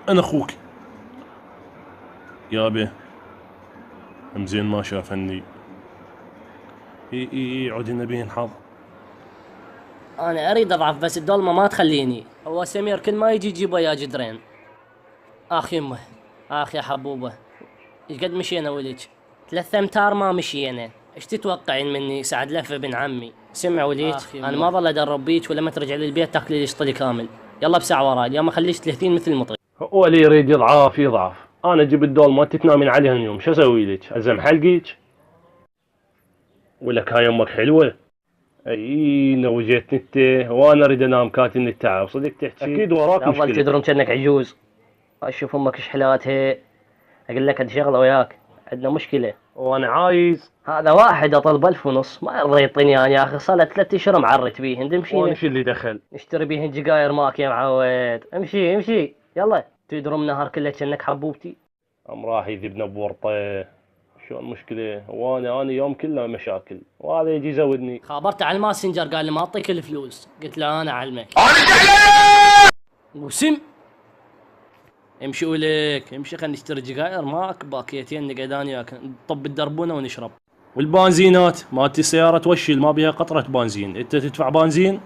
انا اخوك يابا. همزين ما شافني. اي عود النبي ينحظ. انا اريد اضعف بس الدولمه ما تخليني. هو سمير كل ما يجي يجيب وياه جدرين. اخ يمه، اخ يا حبوبه، ايش قد مشينا ولج؟ 3 امتار ما مشينا. ايش تتوقعين مني سعد لفه ابن عمي؟ سمع وليج، انا ما ظل ادرب بيك ولما ترجع للبيت تاكلي لي شطلي كامل. يلا بساعه وراي، اليوم اخليك 30 مثل المطري. هو اللي يريد يضعف يضعف. انا اجيب الدول ما تتنامين عليها اليوم، شو اسوي لك؟ ازم حلقك؟ ولك هاي امك حلوه. اي لو جيت انت وانا اريد انام كاتن التعب صدق تحكي اكيد وراك لا تظل مشكله. تدرم كأنك عجوز. اشوف امك ايش حلاتها. اقول لك ادي شغله وياك، عندنا مشكله. وانا عايز. هذا واحد اطلب 1000 ونص ما يرضى يعطيني يا اخي، صار له 3 اشهر معرت بيهن. وانا امشي شو اللي دخل؟ نشتري بيهن جقاير ماك يا معود. امشي امشي يلا، تدرم نهار كله كأنك حبوبتي. ام راح يذبنا بورطه. شو المشكله؟ وانا يوم كله مشاكل وهذا يجي يزودني. خابرت على الماسنجر قال لي ما اعطيك الفلوس، قلت له انا اعلمك. وسم امشي ولك امشي، خلينا نشتري جقاير ماك باكيتين نقعدان وياك نطب الدربونه ونشرب. والبنزينات مالتي السياره توشل ما بيها قطره بنزين، انت تدفع بنزين.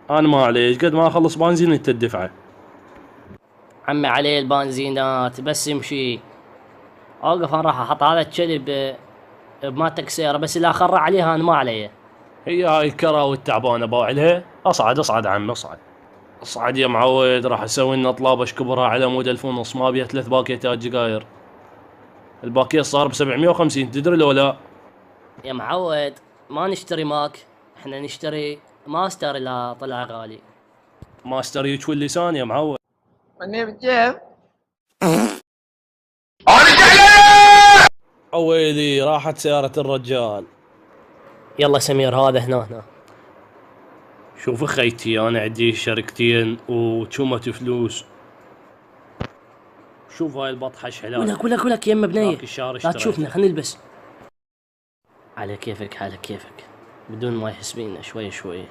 انا ما عليش قد ما اخلص بنزين انت تدفعه. عمي عليه البنزينات بس امشي. اوقف انا راح احط هذا الكلب بماتك سياره، بس اللي اخرع عليها انا ما عليه. هي هاي الكراوي التعبانه باوعلها. اصعد عم اصعد. اصعد يا معود، راح اسوي لنا طلابه اشكبرها على مود 1000 ونص، ما بيها 3 باكيتات جقاير. الباكيت صار ب 750 تدري لو لا؟ يا معود ما نشتري ماك، احنا نشتري ماستر اللي طلع غالي. ماستر يجوي اللسان يا معود. ماني بجيب. اويلي راحت سيارة الرجال. يلا سمير هذا هنا. شوف خيتي انا عندي شركتين وشومة فلوس. شوف هاي البطحة شحلات. ولك يما بنية، باقي الشهر لا اشتريتها. تشوفنا خلينا نلبس. على كيفك على كيفك، بدون ما يحس بينا. شوية شوية.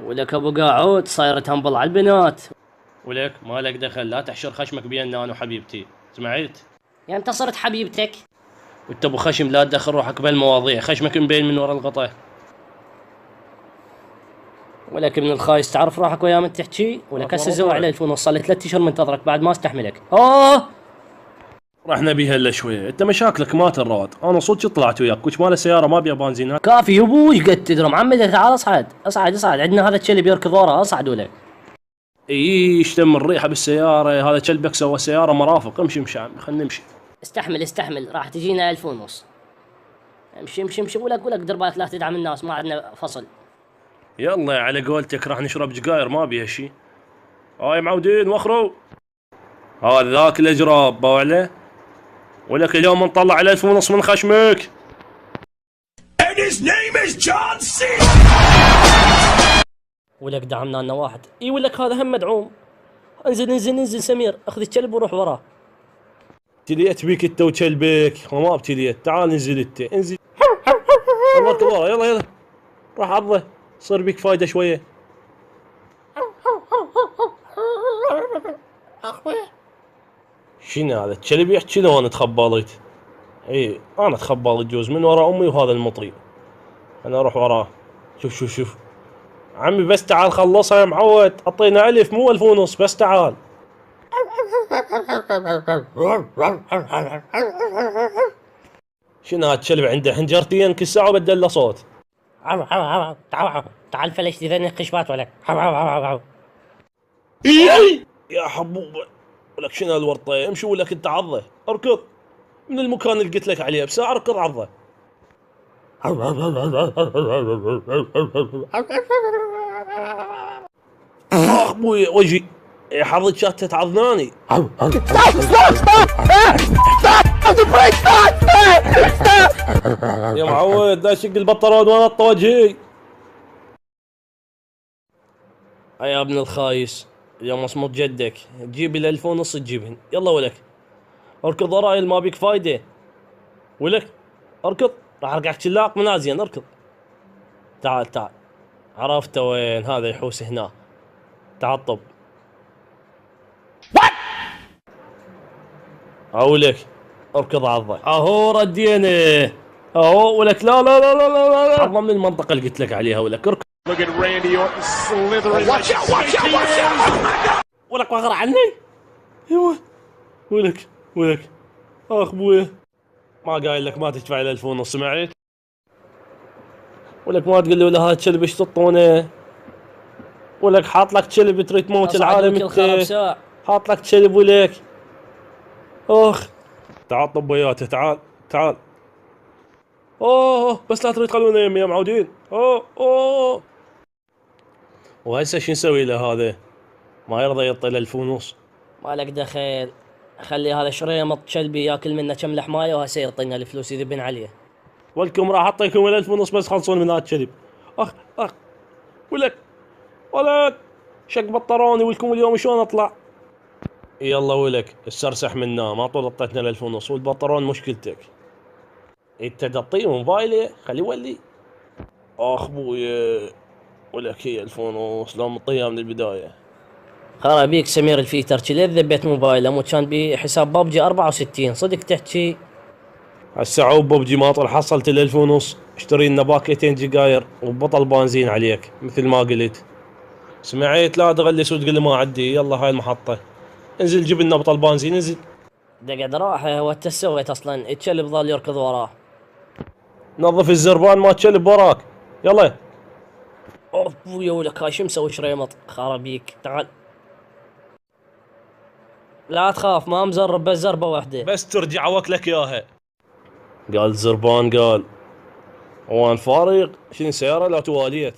ولك ابو قاعود صاير تنبل على البنات. ولك مالك دخل، لا تحشر خشمك بيننا انا وحبيبتي، سمعت؟ يا انت صرت حبيبتك. وانت ابو خشم لا تدخل روحك بهالمواضيع، خشمك مبين من ورا الغطاء. ولك ابن الخايس تعرف روحك ويا من تحكي. ولك هسه زوع على 1000 ونص، صار لي 3 اشهر منتظرك بعد ما استحملك. راح نبيها الا شويه، انت مشاكلك ما تراد، انا صدق طلعت وياك كوش مال السياره ما بيها بنزين. كافي يبوي قد تدرم عمي. تعال اصعد عندنا هذا الشلب يركض ورا. اصعد ولك. اي يشتم الريحه بالسياره، هذا كلبك سوى سياره مرافق. امشي عمي خلينا نمشي. استحمل راح تجينا 1000 ونص. امشي ولك دير بالك لا تدعم الناس، ما عندنا فصل. يلا على قولتك راح نشرب جقاير ما بيها شي. هاي معودين وخروا. هذا ذاك الاجراب باوعله. ولك اليوم نطلع على 1000 ونص من خشمك. And his name is John C. ولك دعمنا لنا واحد. اي ولك هذا هم مدعوم. انزل سمير، اخذ الكلب وروح وراه. ابتليت بيك انت وكلبك وما ابتليت. تعال انزل انت انزل. يلا اركض ورا يلا راح عضه صير بيك فايده شويه. شنو هذا الكلب يحكي لو انا تخباليت؟ اي انا تخبالت جوز من ورا امي وهذا المطري. انا اروح وراه. شوف عمي بس تعال خلصها يا معود، اعطينا 1000 مو 1000 ونص بس تعال. شنو هذا الكلب عنده حنجرتين كل ساعه وبدل له صوت. تعال فلش ذني قشبات ولك. يا حبوبه. ولك شنو الورطه؟ امشي ولك انت عضه اركض من المكان اللي قلت لك عليه بساعه اركض عضه. اخ بوي وجهي حظك شاتت عضناني. يا معود لا شق البطارون وانا وجهي. يا ابن الخايس اليوم اصمت جدك، جيب ال 1000 ونص تجيبهن. يلا ولك اركض وراي ما بيك فايده. ولك اركض راح ارقعك شلاق منازين اركض. تعال عرفته وين هذا يحوس هنا. تعطب. اقولك اركض عضه. اهو ردينا. اهو ولك لا لا لا لا لا لا عضه من المنطقه اللي قلت لك عليها ولك اركض. Look at Randy Orton slithering. Watch out! Watch out! Watch out! ولك واغر عني. ايوه ولك اخ بويا ما قايل لك ما تدفع له 1500 سمعت؟ ولك ما تقول لي ولا هذا كلب ايش تطونه؟ ولك حاط لك كلب تريد تموت العالم انت. حاط لك كلب ولك. اخ تعال طب وياته تعال. اوه بس لا تريد تخلونا يمي معودين. اوه وهسه شو نسوي له هذا؟ ما يرضى يعطي له 1500. مالك دخل. خلي هذا شريمط كلبي ياكل منه كم لحمايه وهسه يعطينا الفلوس يذبن عليه. ولكم راح اعطيكم 1500 بس خلصون من هذا الكلب. اخ ولك شق بطروني ولكم اليوم شلون اطلع؟ يلا ولك استرسح منا ما طول اعطيتنا 1500 والبطرون مشكلتك. انت تعطيه موبايله خليه يولي. اخ بويا ولك هي 1500 لو مطيها من البدايه. خرا بيك سمير الفيتر كذا ذبيت موبايله مو كان بحساب بابجي 64 صدق تحكي؟ هسه عوب ببجي ما طول حصلت ال 1500 اشتري لنا باكيتين جيجاير وبطل بنزين عليك مثل ما قلت. سمعت لا تغلس وتقول ما عندي. يلا هاي المحطه انزل جيب لنا بطل بنزين انزل. دقعد راحه هو انت سويت اصلا الكلب ظل يركض وراه. نظف الزربان ما تشلب وراك يلا. اوف بويا ولك هاي شو مسوي شريمط خرا بيك تعال. لا تخاف ما مزرب بس زربه واحده. بس ترجع وكلك اياها. قال زربان قال وان فارغ شنو سياره لا تواليت.